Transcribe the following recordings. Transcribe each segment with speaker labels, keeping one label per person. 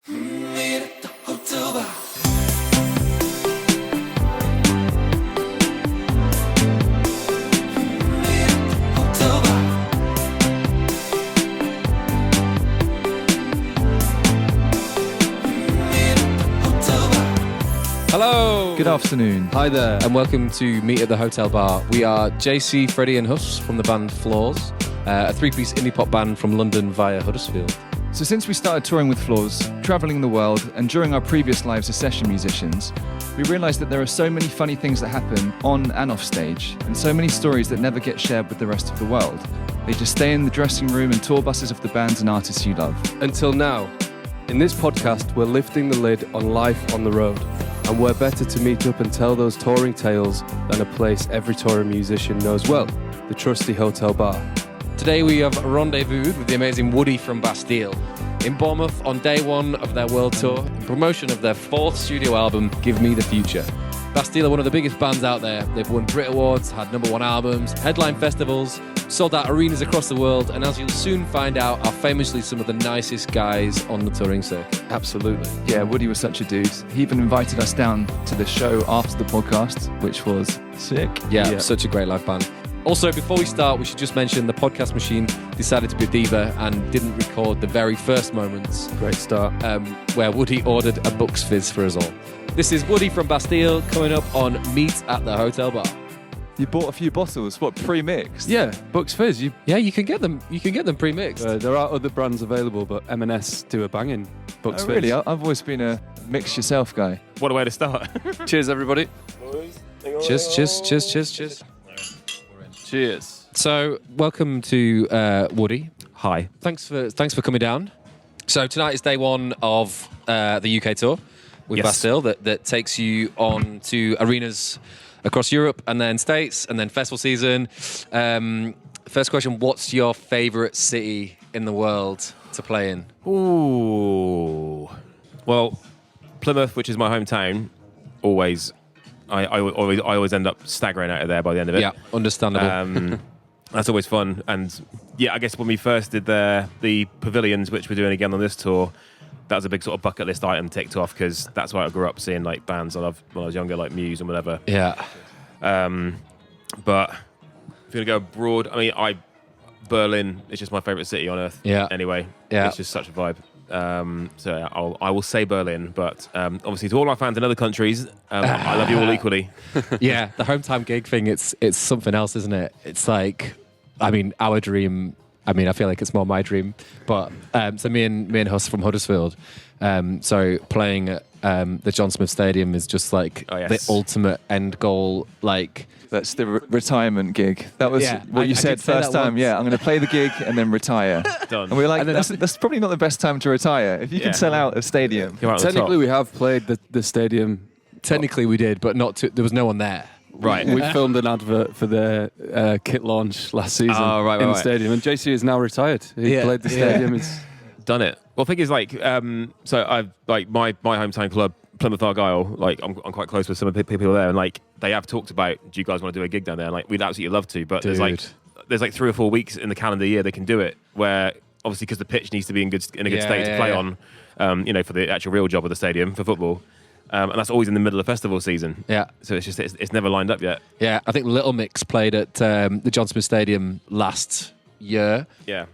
Speaker 1: Hello.
Speaker 2: Good afternoon.
Speaker 1: Hi there, and welcome to Meet at the Hotel Bar. We are JC, Freddie and Huss from the band Flaws, a three-piece indie pop band from London via Huddersfield.
Speaker 2: So since we started touring with Flaws, travelling the world, and during our previous lives as session musicians, we realised that there are so many funny things that happen on and off stage, and so many stories that never get shared with the rest of the world. They just stay in the dressing room and tour buses of the bands and artists you love.
Speaker 3: Until now. In this podcast, we're lifting the lid on life on the road. And we're better to meet up and tell those touring tales than a place every touring musician knows well, the trusty hotel bar.
Speaker 1: Today we have rendezvoused with the amazing Woody from Bastille in Bournemouth on day one of their world tour in promotion of their fourth studio album, Give Me the Future. Bastille are one of the biggest bands out there. They've won Brit Awards, had #1 albums, headline festivals, sold out arenas across the world, and as you'll soon find out, are famously some of the nicest guys on the touring circuit.
Speaker 3: Absolutely.
Speaker 2: Yeah, Woody was such a dude. He even invited us down to the show after the podcast, which was sick.
Speaker 1: Yeah, such a great live band. Also, before we start, we should just mention the podcast machine decided to be a diva and didn't record the very first moments.
Speaker 3: Great start.
Speaker 1: Where Woody ordered a Bucks Fizz for us all. This is Woody from Bastille coming up on Meet at the Hotel Bar.
Speaker 2: You bought a few bottles, what, pre-mixed?
Speaker 3: Yeah, Bucks Fizz.
Speaker 1: Yeah, you can get them. You can get them pre-mixed.
Speaker 3: There are other brands available, but M&S do a banging Bucks
Speaker 2: Oh,
Speaker 3: Fizz.
Speaker 2: really? I've always been a mix yourself guy.
Speaker 4: What a way to start.
Speaker 3: Cheers, everybody.
Speaker 1: Cheers.
Speaker 3: Cheers.
Speaker 1: So, welcome to Woody.
Speaker 4: Hi.
Speaker 1: Thanks for coming down. So tonight is day one of the UK tour with
Speaker 4: Yes.
Speaker 1: Bastille that takes you on to arenas across Europe and then States and then festival season. First question, what's your favourite city in the world to play in?
Speaker 4: Ooh. Well, Plymouth, which is my hometown, I always end up staggering out of there by the end of it.
Speaker 1: Yeah, understandable.
Speaker 4: That's always fun. And yeah, I guess when we first did the pavilions, which we're doing again on this tour, that was a big sort of bucket list item ticked off because that's where I grew up seeing like bands I loved when I was younger, like Muse and whatever.
Speaker 1: Yeah.
Speaker 4: But if you're gonna go abroad, I mean, Berlin is just my favourite city on earth.
Speaker 1: Yeah.
Speaker 4: Anyway,
Speaker 1: Yeah.
Speaker 4: It's just such a vibe. So yeah, I will say Berlin, but obviously to all our fans in other countries, I love you all equally.
Speaker 1: Yeah, the hometown gig thing, it's something else, isn't it? It's like, I mean, our dream. I mean, I feel like it's more my dream. But so me and Huss from Huddersfield. So playing at the John Smith Stadium is just like the ultimate end goal. Like
Speaker 2: That's the retirement gig. That was what you said first time. Yeah, I'm going to play the gig and then retire.
Speaker 4: Done.
Speaker 2: And we were like, that's probably not the best time to retire. If you can sell out a stadium.
Speaker 3: Technically, we have played the stadium.
Speaker 1: technically we did, but there was no one there.
Speaker 4: Right.
Speaker 3: We filmed an advert for their kit launch last season in the stadium, and JC is now retired. He played the stadium. It's
Speaker 4: done it. Well, the thing is, like, so I've like my hometown club, Plymouth Argyle. Like, I'm quite close with some of the people there, and like they have talked about, do you guys want to do a gig down there? And, like, we'd absolutely love to, but there's like 3 or 4 weeks in the calendar year they can do it, where obviously because the pitch needs to be in a good state to play on, for the actual real job of the stadium for football. And that's always in the middle of festival season.
Speaker 1: Yeah.
Speaker 4: So it's never lined up yet.
Speaker 1: Yeah, I think Little Mix played at the John Smith Stadium last year.
Speaker 4: Yeah.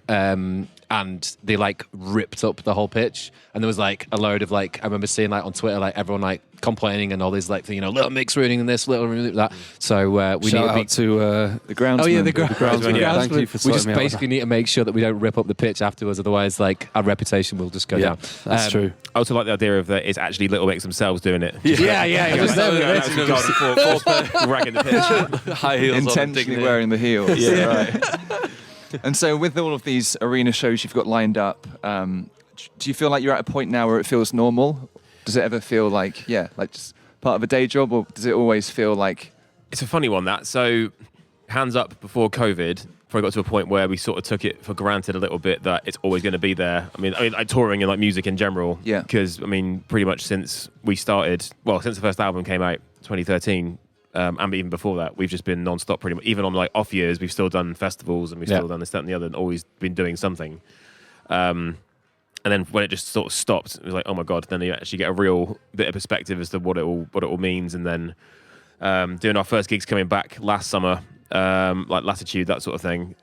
Speaker 1: And they like ripped up the whole pitch, and there was like a load of like, I remember seeing like on Twitter like everyone like complaining and all these like Little Mix ruining this, Little ruining that. So we
Speaker 3: shout
Speaker 1: need
Speaker 3: out to
Speaker 2: the groundsman.
Speaker 1: Oh yeah, the groundsman.
Speaker 4: Yeah.
Speaker 3: Thank you for
Speaker 1: We just
Speaker 3: sorting me out.
Speaker 1: basically need to make sure that we don't rip up the pitch afterwards, otherwise like our reputation will just go down.
Speaker 3: That's true.
Speaker 4: I also like the idea of that it's actually Little Mix themselves doing it.
Speaker 1: Yeah.
Speaker 4: Just ragging the pitch.
Speaker 3: High heels
Speaker 2: Intentionally wearing the heels. Yeah, right. And so with all of these arena shows you've got lined up, do you feel like you're at a point now where it feels normal? Does it ever feel like just part of a day job, or does it always feel like...
Speaker 4: It's a funny one, that. So, hands up, before COVID, probably got to a point where we sort of took it for granted a little bit that it's always going to be there. I mean, like touring and like music in general.
Speaker 2: Yeah.
Speaker 4: Because, I mean, pretty much since we started, since the first album came out, 2013, and even before that, we've just been non-stop pretty much. Even on like off years, we've still done festivals and we've still done this, that and the other, and always been doing something. And then when it just sort of stopped, it was like, oh my god! Then you actually get a real bit of perspective as to what it all means. And then doing our first gigs coming back last summer, like Latitude, that sort of thing.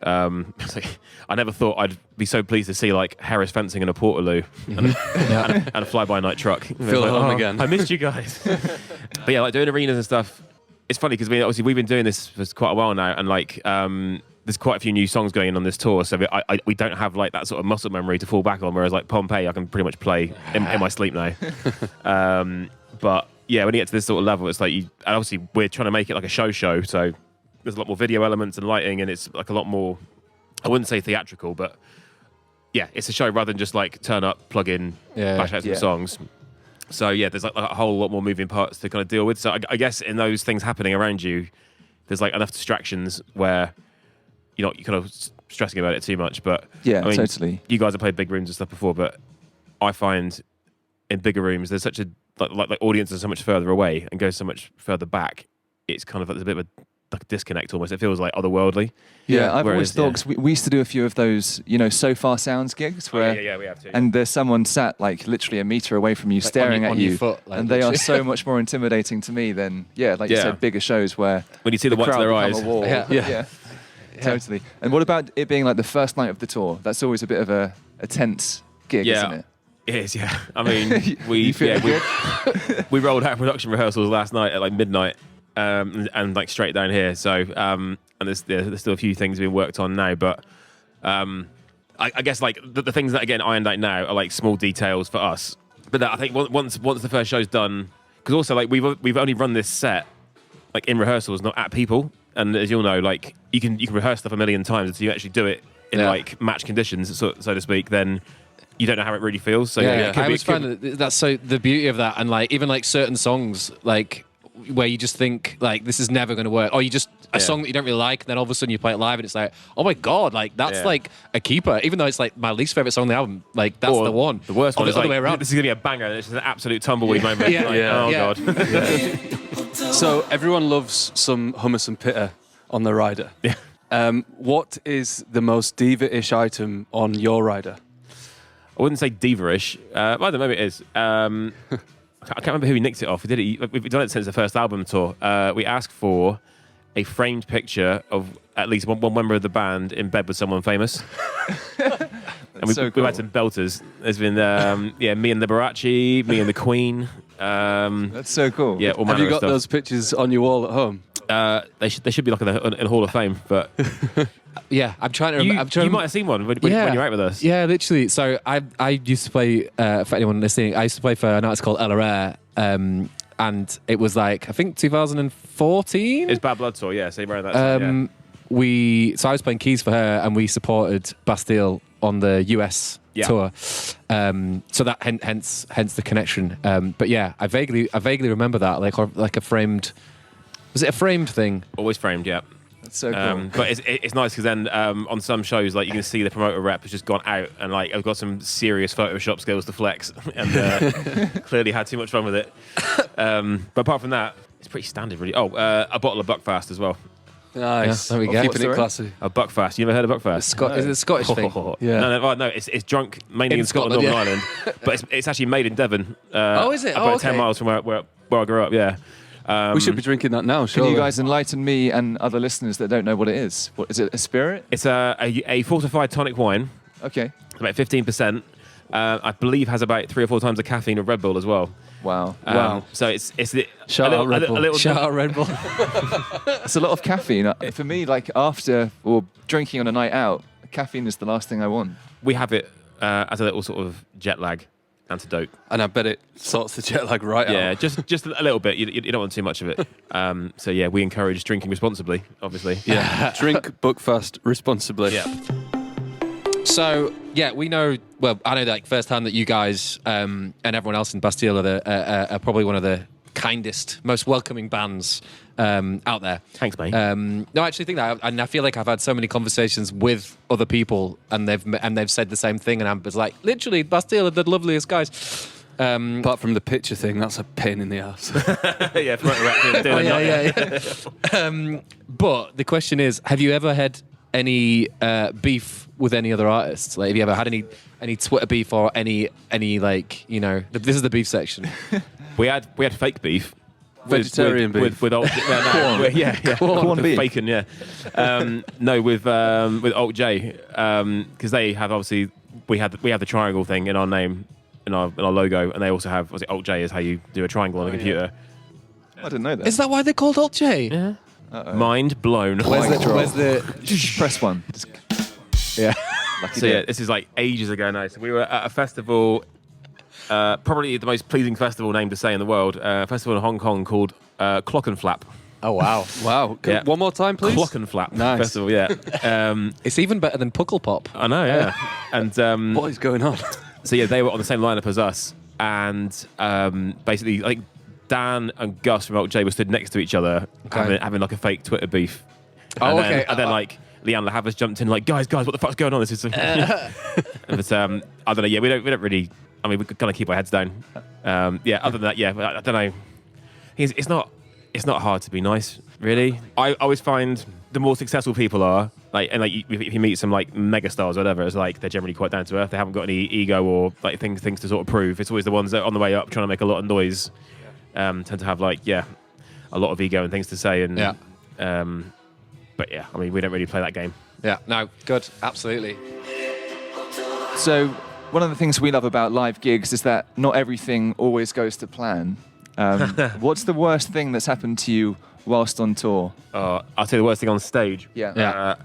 Speaker 4: It's like, I never thought I'd be so pleased to see like Harris fencing and a Portaloo and a fly-by-night truck.
Speaker 5: Feel
Speaker 4: like,
Speaker 5: home again.
Speaker 4: I missed you guys. But yeah, like doing arenas and stuff. It's funny because obviously we've been doing this for quite a while now, and like there's quite a few new songs going on this tour, so we don't have like that sort of muscle memory to fall back on. Whereas like Pompeii, I can pretty much play in my sleep now. But yeah, when you get to this sort of level, it's like and obviously we're trying to make it like a show, so there's a lot more video elements and lighting, and it's like a lot more, I wouldn't say theatrical, but yeah, it's a show rather than just like turn up, plug in, bash out some songs. So yeah, there's like a whole lot more moving parts to kind of deal with. So I guess in those things happening around you, there's like enough distractions where you're kind of stressing about it too much. But
Speaker 2: Yeah,
Speaker 4: I mean,
Speaker 2: totally.
Speaker 4: You guys have played big rooms and stuff before, but I find in bigger rooms there's such a like audiences are so much further away and go so much further back. It's kind of like there's a bit of a disconnect almost. It feels like otherworldly.
Speaker 2: Yeah, I've always
Speaker 4: Whereas,
Speaker 2: thought, because we used to do a few of those, So Far Sounds gigs where,
Speaker 4: yeah, we have to.
Speaker 2: and there's someone sat like literally a meter away from you, staring
Speaker 1: on
Speaker 2: at
Speaker 1: your
Speaker 2: you,
Speaker 1: foot, like,
Speaker 2: and they are
Speaker 1: literally.
Speaker 2: so much more intimidating to me than, you said, bigger shows where
Speaker 4: When you see the whites of
Speaker 2: crowd
Speaker 4: their
Speaker 2: become
Speaker 4: eyes.
Speaker 2: a wall.
Speaker 1: Yeah.
Speaker 2: Totally. And what about it being like the first night of the tour? That's always a bit of a tense gig, isn't it?
Speaker 4: It is, yeah. I mean,
Speaker 2: You feel
Speaker 4: we rolled out production rehearsals last night at like midnight, and like straight down here. So, and there's still a few things being worked on now, but I guess like the things that again ironed out now are like small details for us. But I think once the first show's done, because also like we've only run this set like in rehearsals, not at people. And as you'll know, like you can rehearse stuff a million times until you actually do it in like match conditions, so to speak. Then you don't know how it really feels. So
Speaker 1: I always find that's so the beauty of that, and like even like certain songs, like where you just think like this is never going to work, or you just a song that you don't really like, and then all of a sudden you play it live, and it's like, oh my god, like that's like a keeper, even though it's like my least favorite song on the album. Like that's the one.
Speaker 4: The worst one is
Speaker 1: other
Speaker 4: like,
Speaker 1: way around.
Speaker 4: this is gonna be a banger, and it's just an absolute tumbleweed moment.
Speaker 1: Yeah.
Speaker 4: Like,
Speaker 1: Yeah.
Speaker 4: oh
Speaker 1: Yeah.
Speaker 4: god.
Speaker 5: So everyone loves some hummus and pitta on the rider.
Speaker 4: Yeah.
Speaker 5: What is the most diva-ish item on your rider?
Speaker 4: I wouldn't say diva-ish. I don't know, maybe it is. I can't remember who we nicked it off. We've done it since the first album tour. We asked for a framed picture of at least one member of the band in bed with someone famous. And we've had some belters. There's been me and Liberace, me and the Queen.
Speaker 2: That's so cool.
Speaker 4: Yeah, all
Speaker 5: Have
Speaker 4: manner
Speaker 5: you got
Speaker 4: of stuff.
Speaker 5: those pictures on your wall at home?
Speaker 4: They should be like in the Hall of Fame, but
Speaker 1: Yeah, I'm trying to.
Speaker 4: you might have seen one when you were out with us.
Speaker 1: Yeah, literally. So I used to play for anyone listening. I used to play for an artist called Ella Rare, and it was like I think 2014.
Speaker 4: It's Bad Blood Tour, yeah. So around that time,
Speaker 1: So I was playing keys for her, and we supported Bastille on the US tour. So that hence the connection. But yeah, I vaguely remember that like a framed. Was it a framed thing?
Speaker 4: Always framed, yeah.
Speaker 2: That's so cool.
Speaker 4: But it's nice because then on some shows, like you can see the promoter rep has just gone out and like I've got some serious Photoshop skills to flex, and clearly had too much fun with it. But apart from that, it's pretty standard, really. Oh, a bottle of Buckfast as well.
Speaker 5: Nice.
Speaker 1: Yeah, there we go.
Speaker 5: Keeping
Speaker 2: Sorry?
Speaker 5: it classy.
Speaker 4: A Buckfast. You never heard of Buckfast?
Speaker 1: Is it a Scottish thing?
Speaker 5: Yeah.
Speaker 4: No, it's drunk mainly
Speaker 1: In
Speaker 4: in Scotland,
Speaker 1: Scotland,
Speaker 4: Northern Ireland, but it's actually made in Devon.
Speaker 1: Oh, is it?
Speaker 4: About
Speaker 1: Oh,
Speaker 4: 10
Speaker 1: okay.
Speaker 4: miles from where I grew up. Yeah.
Speaker 5: We should be drinking that now,
Speaker 2: Can
Speaker 5: surely.
Speaker 2: you guys enlighten me and other listeners that don't know what it is? What is it? A spirit?
Speaker 4: It's a fortified tonic wine,
Speaker 2: Okay.
Speaker 4: about 15%. I believe has about 3 or 4 times the caffeine of Red Bull as well.
Speaker 2: Wow.
Speaker 4: So it's
Speaker 5: Shout out Red Bull.
Speaker 4: a little
Speaker 1: Shout out Red Bull.
Speaker 2: It's a lot of caffeine. For me, like after or drinking on a night out, caffeine is the last thing I want.
Speaker 4: We have it as a little sort of jet lag antidote.
Speaker 5: And I bet it sorts the jet lag right
Speaker 4: Yeah,
Speaker 5: out.
Speaker 4: just a little bit. You don't want too much of it. So yeah, we encourage drinking responsibly, obviously.
Speaker 5: Yeah. Drink Buckfast responsibly.
Speaker 4: Yeah.
Speaker 1: So yeah, we know. Well, I know like firsthand that you guys and everyone else in Bastille are probably one of the kindest, most welcoming bands out there.
Speaker 4: Thanks, mate.
Speaker 1: No, I actually think that, and I feel like I've had so many conversations with other people, and they've said the same thing, and I'm just like, literally, Bastille are the loveliest guys.
Speaker 5: Apart from the picture thing, that's a pain in the ass.
Speaker 4: Yeah,
Speaker 1: But the question is, have you ever had any beef with any other artists? Like, have you ever had any Twitter beef or any like, you know, this is the beef section.
Speaker 4: We had fake beef.
Speaker 5: Vegetarian beef.
Speaker 4: With old
Speaker 2: Corn beef.
Speaker 4: bacon, yeah. No, with Alt J, because they have obviously we had the triangle thing in our name, in our logo, and they also have obviously Alt J is how you do a triangle on a computer.
Speaker 2: I didn't know that.
Speaker 1: Is that why they're called Alt J?
Speaker 4: Yeah. Mind blown.
Speaker 1: Where's the
Speaker 2: Just press one.
Speaker 1: yeah.
Speaker 4: So yeah, this is like ages ago now. So we were at a festival, probably the most pleasing festival name to say in the world, a festival in Hong Kong called Clockenflap.
Speaker 1: Oh wow.
Speaker 5: Wow.
Speaker 4: Yeah.
Speaker 5: One more time, please.
Speaker 4: Clockenflap
Speaker 5: Nice.
Speaker 4: festival, yeah.
Speaker 1: It's even better than Puckle Pop.
Speaker 4: I know, yeah. And
Speaker 5: What is going on?
Speaker 4: so yeah, they were on the same lineup as us, and basically, like Dan and Gus from Alt J were stood next to each other, having like a fake Twitter beef.
Speaker 1: Oh,
Speaker 4: and then,
Speaker 1: okay.
Speaker 4: And then like Leanne Lahavas jumped in, like, guys, what the fuck's going on? This is. But I don't know. Yeah, we don't really. I mean, we kind of keep our heads down. Yeah. Other than that, yeah, I don't know. It's not hard to be nice, really. I always find the more successful people are, like, and like if you meet some like mega stars or whatever, it's like they're generally quite down to earth. They haven't got any ego or like things to sort of prove. It's always the ones that are on the way up trying to make a lot of noise. Tend to have like a lot of ego and things to say, and but yeah, I mean, we don't really play that game.
Speaker 1: Yeah. No. Good. Absolutely.
Speaker 2: So one of the things we love about live gigs is that not everything always goes to plan. What's the worst thing that's happened to you whilst on tour?
Speaker 4: I'll tell you the worst thing on stage.
Speaker 2: Yeah.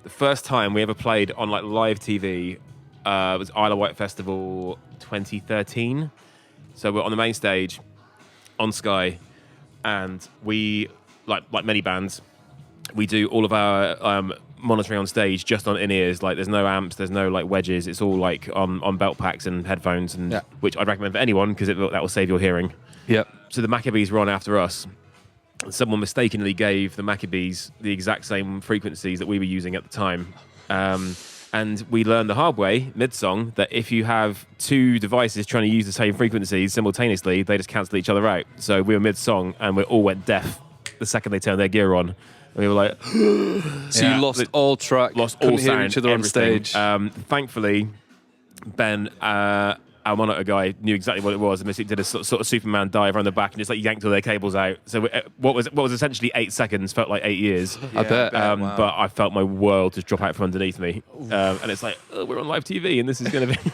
Speaker 4: The first time we ever played on like live TV was Isle of Wight Festival 2013. So we're on the main stage on Sky, and we like many bands, we do all of our monitoring on stage just on in-ears. Like, there's no amps, there's no like wedges. It's all like on belt packs and headphones, and which I'd recommend for anyone because that will save your hearing.
Speaker 5: Yep.
Speaker 4: So the Maccabees were on after us. And someone mistakenly gave the Maccabees the exact same frequencies that we were using at the time. And we learned the hard way, mid-song, that if you have two devices trying to use the same frequencies simultaneously, they just cancel each other out. So we were mid-song, and we all went deaf the second they turned their gear on. And we were like...
Speaker 5: So you lost all track,
Speaker 4: lost
Speaker 5: couldn't
Speaker 4: all
Speaker 5: hear
Speaker 4: sound,
Speaker 5: each other
Speaker 4: everything.
Speaker 5: on stage.
Speaker 4: Thankfully, Ben, our monitor guy, knew exactly what it was, and basically did a sort of Superman dive around the back and just like yanked all their cables out. So what was essentially 8 seconds felt like 8 years.
Speaker 5: I bet.
Speaker 2: Wow.
Speaker 4: But I felt my world just drop out from underneath me, and it's like, oh, we're on live TV, and this is going to be.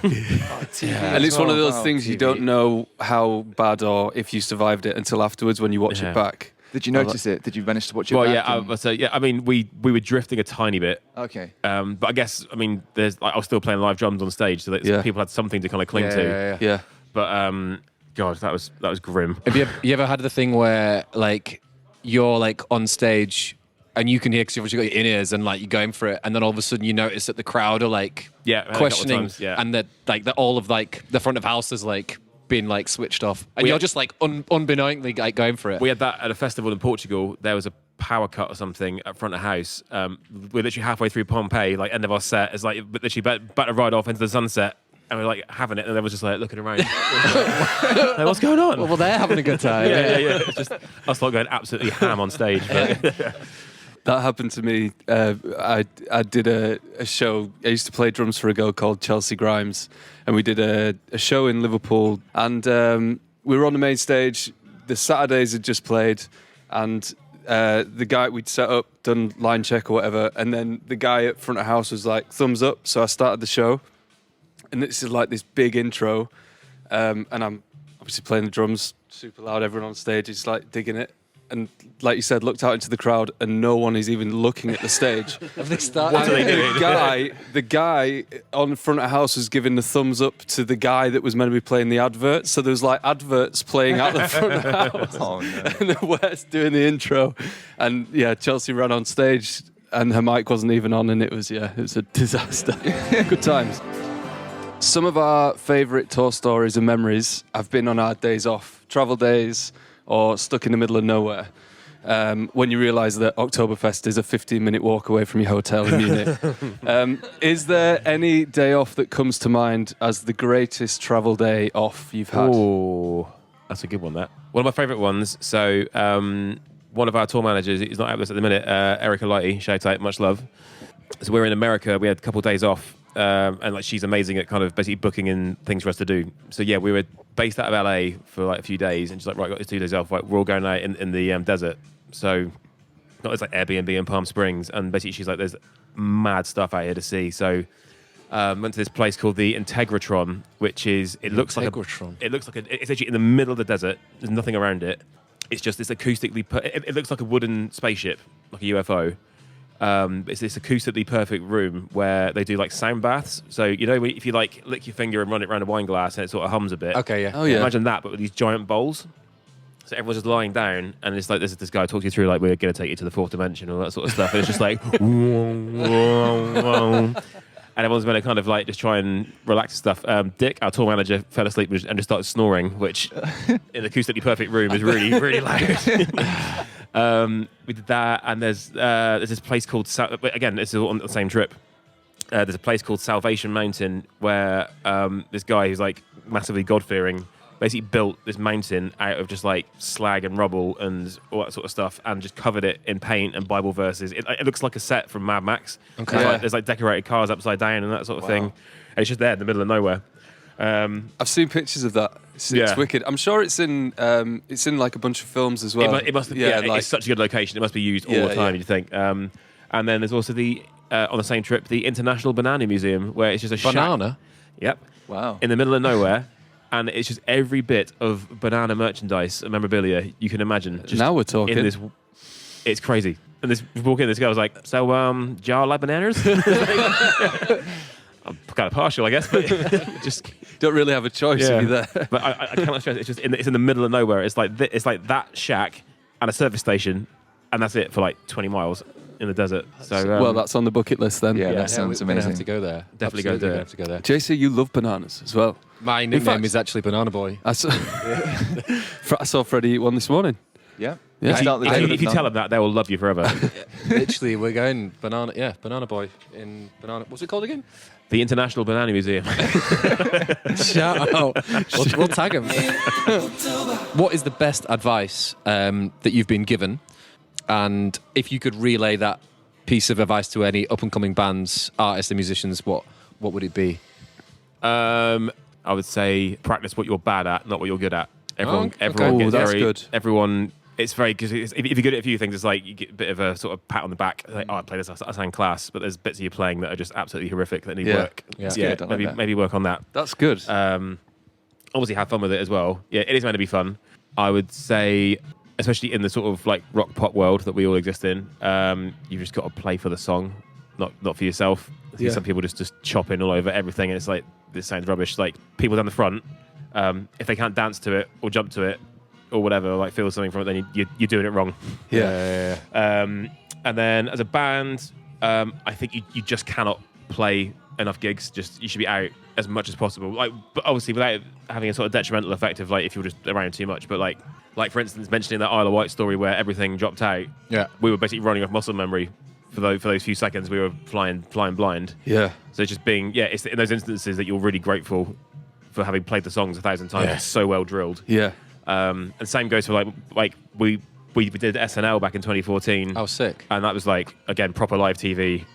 Speaker 5: And it's one of those
Speaker 2: Wow.
Speaker 5: things you don't know how bad or if you survived it until afterwards when you watch
Speaker 4: Yeah.
Speaker 5: it back.
Speaker 2: Did you notice it? Did you manage to watch it
Speaker 4: Well,
Speaker 2: back?
Speaker 4: yeah. So yeah, I mean, we were drifting a tiny bit.
Speaker 2: Okay.
Speaker 4: But I guess, I mean, there's like, I was still playing live drums on stage, so that
Speaker 5: Yeah.
Speaker 4: people had something to kind of cling to.
Speaker 5: Yeah.
Speaker 4: But God, that was grim.
Speaker 1: Have you ever had the thing where like you're like on stage and you can hear, because you've obviously got your in-ears and like you're going for it, and then all of a sudden you notice that the crowd are like
Speaker 4: Yeah, a couple of
Speaker 1: questioning,
Speaker 4: times, yeah.
Speaker 1: and that like that all of like the front of house is like being like switched off, and
Speaker 4: We
Speaker 1: you're
Speaker 4: had-
Speaker 1: just like unbeknowingly like going for it.
Speaker 4: We had that at a festival in Portugal. There was a power cut or something at front of house. We're literally halfway through Pompeii, like end of our set. It's like literally about to ride off into the sunset, and we're like having it, and they was just like looking around. Like, what's going on?
Speaker 1: well, they're having a good time.
Speaker 4: yeah. It's just us lot going absolutely ham on stage. But
Speaker 5: That happened to me. I did a show. I used to play drums for a girl called Chelsea Grimes, and we did a show in Liverpool. And we were on the main stage. The Saturdays had just played, and the guy we'd set up, done line check or whatever, and then the guy at front of house was like, thumbs up. So I started the show, and this is like this big intro, and I'm obviously playing the drums super loud. Everyone on stage is like digging it. And like you said, looked out into the crowd, and no one is even looking at the stage.
Speaker 1: Have they started?
Speaker 4: What are they doing?
Speaker 5: The guy on the front of house was giving the thumbs up to the guy that was meant to be playing the advert. So there was like adverts playing out the front of house,
Speaker 2: Oh, no.
Speaker 5: and the West doing the intro. And yeah, Chelsea ran on stage, and her mic wasn't even on, and it was a disaster. Good times. Some of our favourite tour stories and memories have been on our days off, travel days, or stuck in the middle of nowhere, when you realise that Oktoberfest is a 15-minute walk away from your hotel in Munich. Is there any day off that comes to mind as the greatest travel day off you've had?
Speaker 4: Oh, that's a good one, that. One of my favourite ones. So one of our tour managers, he's not out with us at the minute, Eric Alighty, shout out, much love. So we're in America. We had a couple of days off, and like she's amazing at kind of basically booking in things for us to do. So yeah, we were based out of LA for like a few days, and she's like, right, got these 2 days off. Like, we're all going out in the desert. So not it's like Airbnb in Palm Springs, and basically she's like, there's mad stuff out here to see. So went to this place called the Integratron, which is it looks like it's actually in the middle of the desert. There's nothing around it. It's just this acoustically. It looks like a wooden spaceship, like a UFO. It's this acoustically perfect room where they do like sound baths. So you know, if you like lick your finger and run it around a wine glass and it sort of hums a bit.
Speaker 1: Okay, yeah.
Speaker 5: Oh yeah.
Speaker 4: Imagine that, but with these giant bowls. So everyone's just lying down, and it's like this guy talks you through like, we're going to take you to the fourth dimension and all that sort of stuff. And it's just like, and everyone's going to kind of like just try and relax and stuff. Dick, our tour manager, fell asleep and just started snoring, which in an acoustically perfect room is really, really loud. We did that, and there's this place called, again, this is on the same trip. There's a place called Salvation Mountain where this guy who's like massively God-fearing basically built this mountain out of just like slag and rubble and all that sort of stuff, and just covered it in paint and Bible verses. It looks like a set from Mad Max.
Speaker 1: Okay.
Speaker 4: There's like decorated cars upside down and that sort of thing. And it's just there in the middle of nowhere.
Speaker 5: I've seen pictures of that. It's wicked. I'm sure it's in like a bunch of films as well.
Speaker 4: It must it's such a good location. It must be used all the time, you'd think. And then there's also on the same trip, the International Banana Museum, where it's just a
Speaker 1: Banana?
Speaker 4: shack. Yep.
Speaker 2: Wow.
Speaker 4: In the middle of nowhere. And it's just every bit of banana merchandise and memorabilia you can imagine. Just
Speaker 5: now we're talking.
Speaker 4: It's crazy. And we walk in, this guy was like, so, do y'all like bananas? I'm kind of partial, I guess, but just
Speaker 5: don't really have a choice to be there.
Speaker 4: But I cannot stress, it's in the middle of nowhere. It's like that shack and a service station, and that's it for like 20 miles in the desert. So
Speaker 5: well, that's on the bucket list then.
Speaker 2: Yeah, that sounds
Speaker 1: we're gonna
Speaker 2: amazing.
Speaker 1: have to go there.
Speaker 4: Definitely
Speaker 1: Absolutely
Speaker 4: go there.
Speaker 1: have to go there.
Speaker 5: JC, you love bananas as well.
Speaker 1: My nickname is actually Banana Boy.
Speaker 5: I saw Freddie eat one this morning.
Speaker 2: Yeah.
Speaker 5: Yeah.
Speaker 2: Start the day with
Speaker 4: If you
Speaker 2: none.
Speaker 4: tell them that, they will love you forever.
Speaker 1: Literally, we're going Banana Boy in Banana. What's it called again?
Speaker 4: The International Banana Museum.
Speaker 1: Shout out. We'll tag him. What is the best advice that you've been given? And if you could relay that piece of advice to any up-and-coming bands, artists and musicians, what would it be?
Speaker 4: I would say practice what you're bad at, not what you're good at. Everyone
Speaker 5: Oh,
Speaker 4: gets
Speaker 5: that's
Speaker 4: very,
Speaker 5: good.
Speaker 4: Everyone, it's very, because if you're good at a few things, it's like you get a bit of a sort of pat on the back. Like, I play this, I sound class, but there's bits of you playing that are just absolutely horrific that need work.
Speaker 1: Yeah.
Speaker 2: Good, I like that.
Speaker 4: maybe work on that.
Speaker 5: That's good.
Speaker 4: Obviously have fun with it as well. Yeah, it is meant to be fun. I would say, especially in the sort of like rock pop world that we all exist in, you've just got to play for the song, not for yourself. I think some people just chop in all over everything, and it's like, this sounds rubbish. Like, people down the front, if they can't dance to it or jump to it or whatever, like feel something from it, then you're doing it wrong.
Speaker 5: Yeah.
Speaker 4: And then as a band, I think you just cannot play enough gigs. Just you should be out as much as possible. Like, but obviously without having a sort of detrimental effect of like if you were just around too much. But like for instance, mentioning that Isle of Wight story where everything dropped out.
Speaker 1: Yeah.
Speaker 4: We were basically running off muscle memory for those few seconds. We were flying blind.
Speaker 5: Yeah.
Speaker 4: So just being it's in those instances that you're really grateful for having played the songs 1,000 times.
Speaker 1: Yeah.
Speaker 4: It's so well drilled.
Speaker 5: Yeah.
Speaker 4: And same goes for like we did SNL back in 2014.
Speaker 1: Oh, sick.
Speaker 4: And that was like, again, proper live TV.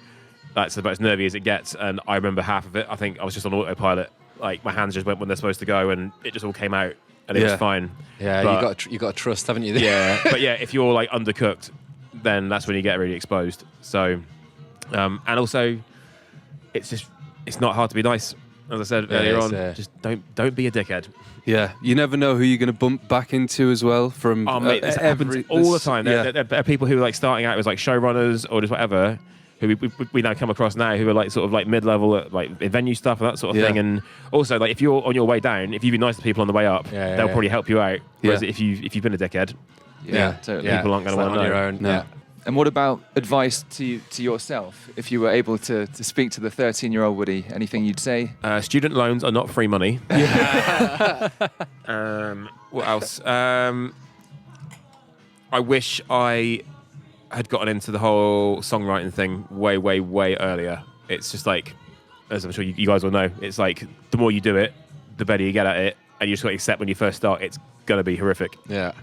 Speaker 4: That's about as nervy as it gets. And I remember half of it. I think I was just on autopilot. Like, my hands just went when they're supposed to go, and it just all came out, and it was fine.
Speaker 1: Yeah,
Speaker 4: But-
Speaker 1: you got to trust, haven't you?
Speaker 4: Yeah, but yeah, if you're like undercooked, then that's when you get really exposed. So, and also, it's not hard to be nice. As I said earlier on, just don't be a dickhead.
Speaker 5: Yeah. You never know who you're going to bump back into as well from
Speaker 4: Oh, mate, this happens all the time. There are people who are like starting out as like showrunners or just whatever, who we now come across now who are like sort of like mid-level at like venue stuff and that sort of thing. And also, like, if you're on your way down, if you've been nice to people on the way up, they'll probably help you out. Whereas if you've been a dickhead,
Speaker 2: Totally.
Speaker 4: people aren't going to want to know.
Speaker 1: on your own.
Speaker 5: No.
Speaker 1: Yeah.
Speaker 2: And what about advice to yourself? If you were able to speak to the 13-year-old Woody, anything you'd say?
Speaker 4: Student loans are not free money. What else? I wish I had gotten into the whole songwriting thing way, way, way earlier. It's just like, as I'm sure you guys will know, it's like the more you do it, the better you get at it, and you just got to accept when you first start, it's gonna be horrific.
Speaker 1: Yeah.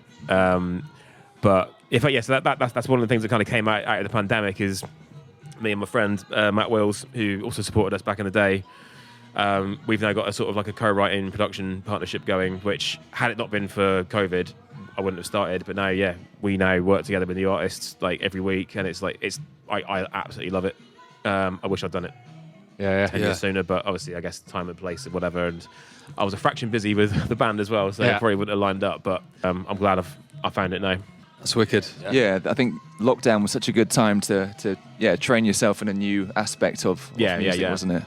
Speaker 4: But so that's one of the things that kind of came out of the pandemic is me and my friend Matt Wills, who also supported us back in the day, we've now got a sort of like a co-writing production partnership going, which had it not been for COVID, I wouldn't have started. But now, yeah, we now work together with the artists like every week, and I absolutely love it. I wish I'd done it 10 years sooner, but obviously I guess time and place and whatever, and I was a fraction busy with the band as well, so it probably wouldn't have lined up, but I'm glad I found it now.
Speaker 5: That's wicked.
Speaker 2: Yeah, I think lockdown was such a good time to train yourself in a new aspect of music, wasn't it?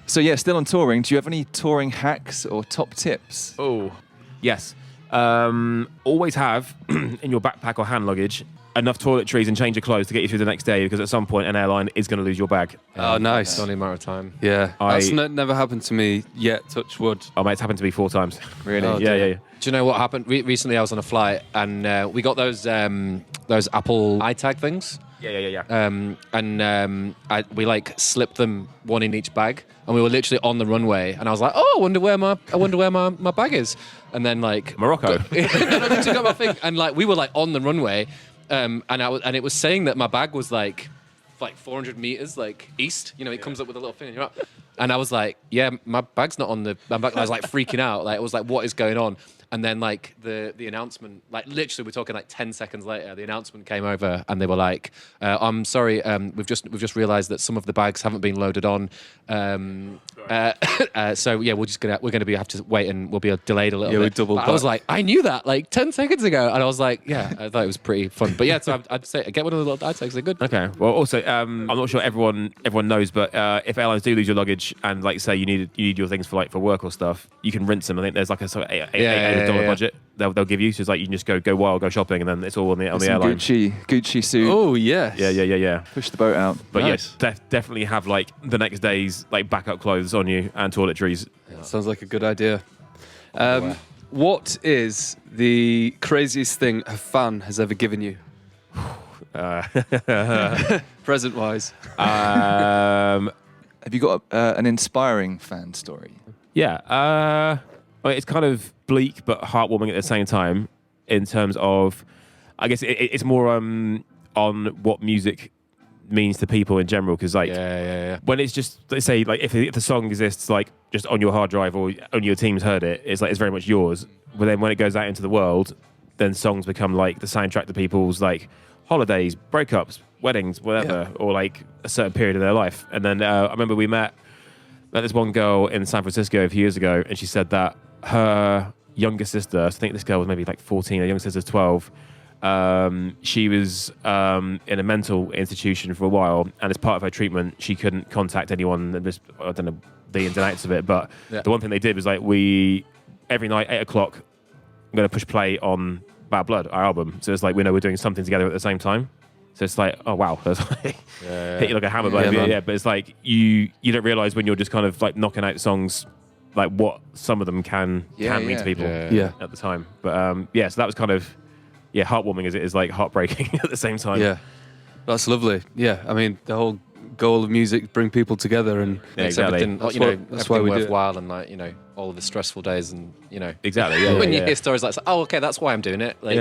Speaker 2: So yeah, still on touring. Do you have any touring hacks or top tips?
Speaker 4: Oh, yes. Always have in your backpack or hand luggage enough toiletries and change of clothes to get you through the next day, because at some point an airline is going to lose your bag.
Speaker 5: Oh, nice.
Speaker 1: It's only a matter of time.
Speaker 5: Yeah. That's never happened to me yet, touch wood.
Speaker 4: Oh, mate, it's happened to me 4 times.
Speaker 2: Really?
Speaker 5: Oh,
Speaker 4: yeah.
Speaker 1: Do you know what happened? Recently I was on a flight and we got those Apple iTag things.
Speaker 4: Yeah.
Speaker 1: We like slipped them one in each bag, and we were literally on the runway, and I was like, oh, I wonder where my bag is, and then like
Speaker 4: Morocco.
Speaker 1: They took out my thing, and like we were like on the runway, and it was saying that my bag was like 400 meters like east. You know, it comes up with a little thing, and you're up. And I was like, yeah, my bag's not on the. I was like freaking out. Like it was like, what is going on? And then like the announcement, like literally we're talking like 10 seconds later, the announcement came over and they were like, I'm sorry, we've just realised that some of the bags haven't been loaded on. So yeah, we're gonna have to wait, and we'll be delayed a little bit.
Speaker 5: Yeah, we doubled
Speaker 1: I was like, I knew that like 10 seconds ago, and I was like, yeah, I thought it was pretty fun. But yeah, so I'd say get one of the little iTags, they're good.
Speaker 4: Okay. Well, also, I'm not sure everyone knows, but if airlines do lose your luggage and like say you need your things for work or stuff, you can rinse them. I think there's like a sort of $800 budget they'll give you. So it's like you can just go wild, go shopping, and then it's all on the airline.
Speaker 2: Gucci suit.
Speaker 5: Oh, yes.
Speaker 4: Yeah.
Speaker 2: Push the boat out.
Speaker 4: But
Speaker 5: Nice.
Speaker 4: yes, definitely have like the next day's like backup clothes on you and toiletries.
Speaker 5: Sounds like a good idea. What is the craziest thing a fan has ever given you? Present-wise.
Speaker 2: Have you got an inspiring fan story?
Speaker 4: Yeah. Well, it's kind of bleak but heartwarming at the same time in terms of, I guess it's more on what music means to people in general, because like when it's just, let's say like if the song exists like just on your hard drive or only your team's heard it, it's very much yours. But then when it goes out into the world, then songs become like the soundtrack to people's like holidays, breakups, weddings, whatever, or like a certain period of their life. And then I remember we met this one girl in San Francisco a few years ago, and she said that her younger sister, I think this girl was maybe like 14, her younger sister's 12, she was in a mental institution for a while, and as part of her treatment, she couldn't contact anyone. And just, I don't know the ins and outs of it, but the one thing they did was like every night, 8 o'clock, I'm going to push play on Bad Blood, our album. So it's like we know we're doing something together at the same time. So it's like, oh wow, that's like hit you like a hammer. But it's like you don't realise when you're just kind of like knocking out songs, like what some of them can mean to people at the time. But so that was kind of heartwarming as it is like heartbreaking at the same time.
Speaker 5: Yeah, that's lovely. Yeah, I mean the whole goal of music, bring people together, and
Speaker 4: exactly.
Speaker 5: That's why we do it.
Speaker 1: Worthwhile, and like all of the stressful days, and
Speaker 4: exactly.
Speaker 1: When you hear stories like, oh, okay, that's why I'm doing it. Like,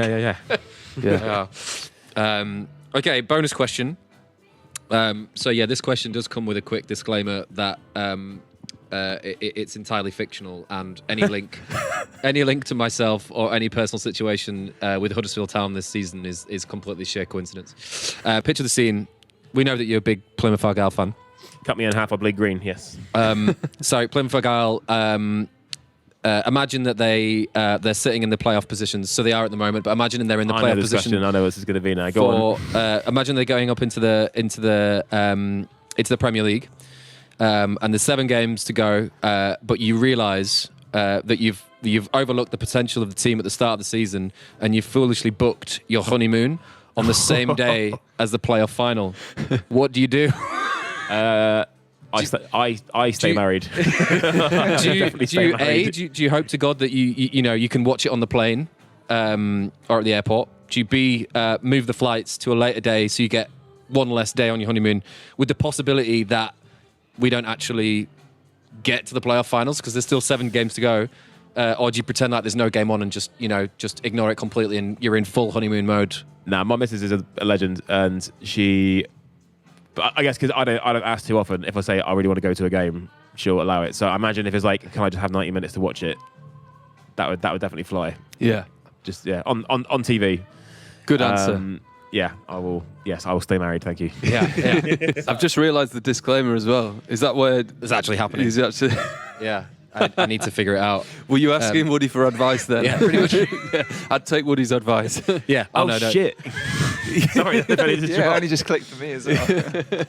Speaker 1: Okay, bonus question. So this question does come with a quick disclaimer that it's entirely fictional, and any link to myself or any personal situation with Huddersfield Town this season is completely sheer coincidence. Picture the scene. We know that you're a big Plymouth Argyle fan.
Speaker 4: Cut me in half, I bleed green. Yes.
Speaker 1: So Plymouth Argyle. Imagine that they're sitting in the playoff positions, so they are at the moment. But imagine they're in the playoff position.
Speaker 4: I know what this is going to be now. Go on.
Speaker 1: Imagine they're going up into the Premier League, and there's 7 games to go. But you realise that you've overlooked the potential of the team at the start of the season, and you've foolishly booked your honeymoon on the same day as the playoff final. What do you do?
Speaker 4: I stay married.
Speaker 1: Do you hope to God that you can watch it on the plane or at the airport? Do you B, move the flights to a later day so you get one less day on your honeymoon, with the possibility that we don't actually get to the playoff finals because there's still 7 games to go? Or do you pretend like there's no game on and just ignore it completely and you're in full honeymoon mode?
Speaker 4: Nah, my missus is a legend, and she But I guess because I don't ask too often. If I say I really want to go to a game, she'll allow it. So I imagine if it's like, can I just have 90 minutes to watch it? That would definitely fly.
Speaker 5: Yeah.
Speaker 4: Just on TV.
Speaker 5: Good answer.
Speaker 4: Yeah, I will. Yes, I will stay married. Thank you.
Speaker 1: Yeah.
Speaker 5: I've just realised the disclaimer as well. Is that where
Speaker 1: It's actually happening.
Speaker 5: he's actually?
Speaker 1: Yeah. I need to figure it out.
Speaker 5: Were you asking Woody for advice then?
Speaker 1: Yeah, pretty much.
Speaker 5: Yeah, I'd take Woody's advice.
Speaker 1: Yeah.
Speaker 4: Oh,
Speaker 1: no.
Speaker 4: shit. Sorry, that
Speaker 2: only just clicked for me as well.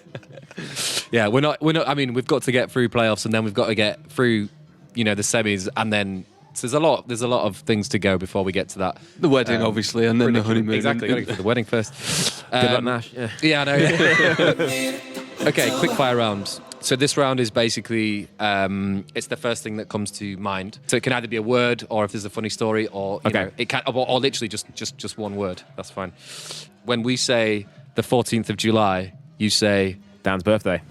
Speaker 1: Yeah, we're not. I mean, we've got to get through playoffs, and then we've got to get through, the semis, and then so there's a lot of things to go before we get to that.
Speaker 5: The wedding, obviously, and then the honeymoon.
Speaker 1: Exactly. Got to get to the wedding first.
Speaker 4: Good luck, Nash. Yeah.
Speaker 1: Yeah, I know. Yeah. Okay, quick fire round. So this round is basically it's the first thing that comes to mind. So it can either be a word, or if there's a funny story, or you know, it can, or literally just one word. That's fine. When we say the 14th of July, you say
Speaker 4: Dan's birthday.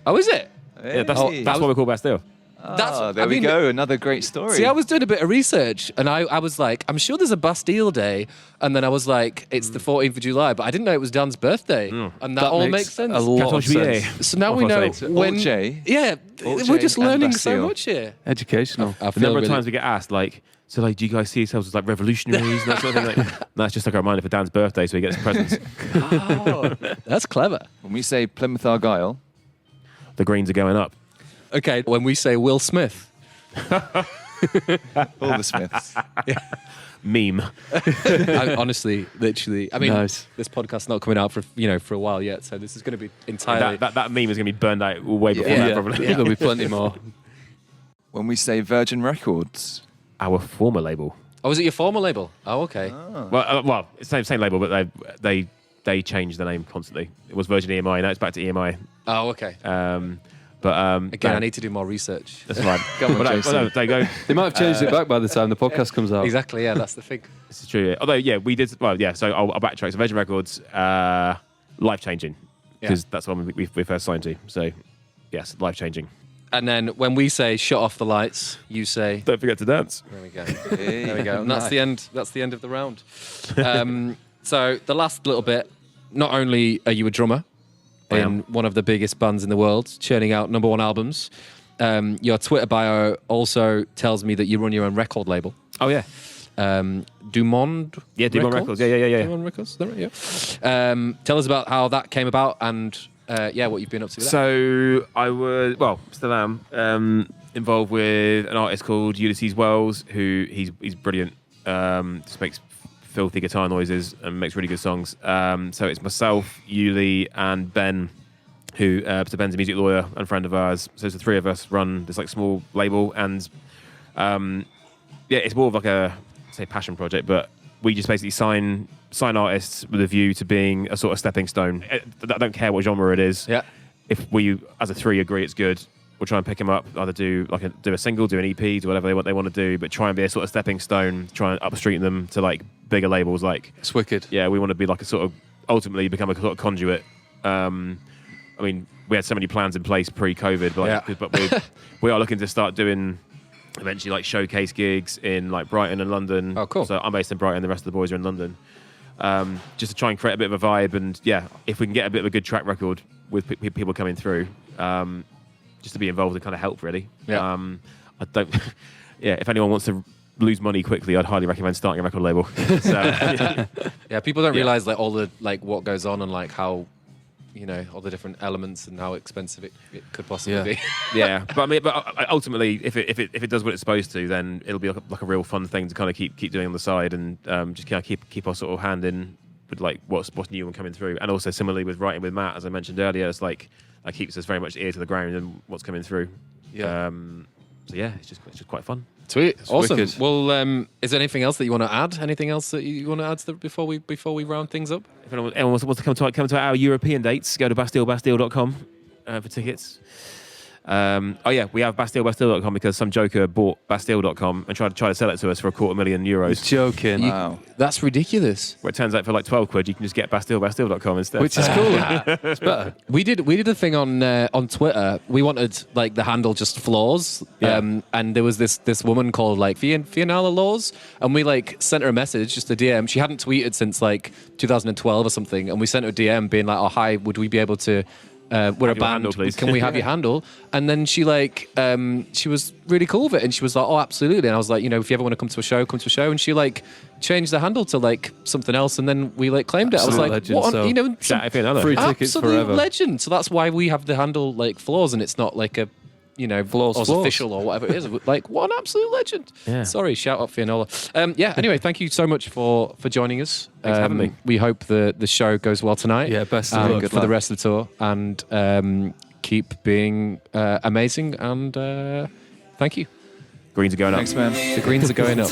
Speaker 1: Oh, is it?
Speaker 4: Yeah, that's what we call Bastille.
Speaker 2: There we go. Another great story.
Speaker 1: See, I was doing a bit of research, and I was like, I'm sure there's a Bastille Day, and then I was like, it's the 14th of July, but I didn't know it was Dan's birthday, and that all makes sense.
Speaker 5: A lot of sense.
Speaker 1: So now we know when.
Speaker 2: J.
Speaker 1: Yeah,
Speaker 2: Alt
Speaker 1: we're
Speaker 2: J
Speaker 1: just
Speaker 2: and
Speaker 1: learning
Speaker 2: Bastille.
Speaker 1: so much here.
Speaker 5: Educational.
Speaker 1: I
Speaker 4: The number of times we get asked, like, so like, do you guys see yourselves as like revolutionaries and that sort of thing? Like, that's just like a reminder for Dan's birthday, so he gets presents.
Speaker 1: Oh, that's clever.
Speaker 2: When we say Plymouth Argyle,
Speaker 4: The greens are going up.
Speaker 1: Okay, when we say Will Smith.
Speaker 2: all the Smiths.
Speaker 4: Meme.
Speaker 1: Honestly, literally. I mean,
Speaker 5: Nice.
Speaker 1: this podcast's not coming out for a while yet, so this is going to be entirely.
Speaker 4: That meme is going to be burned out way before
Speaker 1: Yeah.
Speaker 4: that, probably.
Speaker 5: There'll be plenty more.
Speaker 2: When we say Virgin Records,
Speaker 4: Our former label.
Speaker 1: Oh, was it your former label? Oh, okay.
Speaker 4: Well, it's same label, but they change the name constantly. It was Virgin EMI, now it's back to EMI.
Speaker 1: Oh, okay.
Speaker 4: Again,
Speaker 1: I need to do more research.
Speaker 4: That's fine.
Speaker 2: Come on, Jason.
Speaker 4: They go.
Speaker 5: They might have changed it back by the time the podcast comes out.
Speaker 1: Exactly. Yeah, that's the thing.
Speaker 4: This is true. Yeah. Although, yeah, we did. Well, yeah. So I'll backtrack. So Virgin Records, life changing, because that's when we first signed to. So, yes, life changing.
Speaker 1: And then when we say shut off the lights, you say.
Speaker 4: Don't forget to dance.
Speaker 1: There we go. There we go. And that's the end. That's the end of the round. So the last little bit. Not only are you a drummer in one of the biggest bands in the world, churning out #1 albums, your Twitter bio also tells me that you run your own record label.
Speaker 4: Oh yeah.
Speaker 1: Dumond.
Speaker 4: Yeah, Dumond Records. Yeah.
Speaker 1: Dumond Records. Is that right? Yeah. Tell us about how that came about and what you've been up to with that.
Speaker 4: So I was, still am, involved with an artist called Ulysses Wells, who he's brilliant. Just makes filthy guitar noises and makes really good songs. So it's myself, Yuli, and Ben, who so Ben's a music lawyer and friend of ours. So it's the three of us run this like small label, and it's more of like a passion project, but we just basically sign artists with a view to being a sort of stepping stone. I don't care what genre it is.
Speaker 1: Yeah.
Speaker 4: If we as a three agree it's good, we'll try and pick them up, either do a single, do an EP, do whatever they want to do, but try and be a sort of stepping stone, try and upstream them to like bigger labels. Like
Speaker 5: It's wicked.
Speaker 4: yeah, we want to be like a sort of ultimately become a sort of conduit. I mean, we had so many plans in place pre-COVID, but we are looking to start doing eventually like showcase gigs in like Brighton and London.
Speaker 1: Oh, cool.
Speaker 4: So I'm based in Brighton, the rest of the boys are in London. Just to try and create a bit of a vibe, and yeah, if we can get a bit of a good track record with people coming through. Just to be involved and kind of help, really.
Speaker 1: Yeah.
Speaker 4: I don't. Yeah, if anyone wants to lose money quickly, I'd highly recommend starting a record label. So,
Speaker 1: Yeah, people don't realize like all the like what goes on and like how, all the different elements and how expensive it could possibly be.
Speaker 4: yeah, but I mean, ultimately, if it does what it's supposed to, then it'll be like a real fun thing to kind of keep doing on the side, and just kind of keep our sort of hand in with like what's new and coming through, and also similarly with writing with Matt, as I mentioned earlier, it's like. That keeps us very much ear to the ground and what's coming through. Yeah. So yeah, it's just quite fun.
Speaker 1: Sweet, awesome.
Speaker 5: Wicked.
Speaker 1: Well, is there anything else that you want to add? Anything else that you want to add before we round things up?
Speaker 4: If anyone wants to come to our European dates, go to bastille.com for tickets. We have bastille.com because some joker bought bastille.com and tried to sell it to us for €250,000.
Speaker 5: Joking.
Speaker 2: wow.
Speaker 1: That's ridiculous.
Speaker 4: Where it turns out for like 12 quid, you can just get bastille.com instead.
Speaker 5: Which is cool. It's better.
Speaker 1: We did a thing on Twitter. We wanted like the handle just Flaws,
Speaker 4: Yeah.
Speaker 1: and there was this woman called like Fianala Laws, and we like sent her a message, just a DM. She hadn't tweeted since like 2012 or something, and we sent her a DM being like, "Oh hi, would we be able to we're a
Speaker 4: your
Speaker 1: band.
Speaker 4: handle, please.
Speaker 1: Can we have your handle? And then she she was really cool with it, and she was like, oh, absolutely. And I was like, if you ever want to come to a show, come to a show. And she changed the handle to something else, and then we claimed it.
Speaker 5: Absolute
Speaker 1: I was like,
Speaker 5: legend,
Speaker 1: what?
Speaker 5: so
Speaker 4: Shout if you know.
Speaker 5: free tickets
Speaker 1: Absolute
Speaker 5: forever.
Speaker 1: legend. So that's why we have the handle Flaws, and it's not like a
Speaker 5: Flaws.
Speaker 1: official or whatever it is. What an absolute legend.
Speaker 4: Yeah.
Speaker 1: Sorry, shout out Fianola. Anyway, thank you so much for joining us.
Speaker 4: Thanks for having me.
Speaker 1: We hope the show goes well tonight.
Speaker 5: Yeah, best of luck.
Speaker 1: for the rest of the tour, and keep being amazing, and thank you.
Speaker 4: Greens are going
Speaker 2: Thanks,
Speaker 4: up.
Speaker 2: man.
Speaker 1: The greens are going up.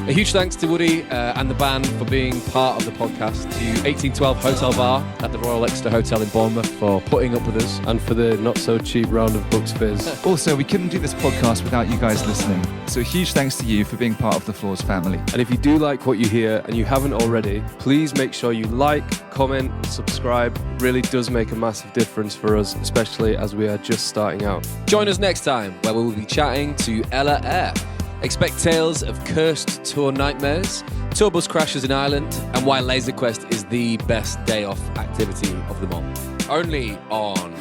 Speaker 1: A huge thanks to Woody and the band for being part of the podcast, to 1812 Hotel Bar at the Royal Exeter Hotel in Bournemouth for putting up with us.
Speaker 5: And for the not so cheap round of Bucks Fizz.
Speaker 2: Also, we couldn't do this podcast without you guys listening. So a huge thanks to you for being part of the Flaws family.
Speaker 5: And if you do like what you hear and you haven't already, please make sure you like, comment, subscribe. It really does make a massive difference for us, especially as we are just starting out.
Speaker 1: Join us next time, where we will be chatting to Ella Eyre. Expect tales of cursed tour nightmares, tour bus crashes in Ireland, and why Laser Quest is the best day off activity of them all. Only on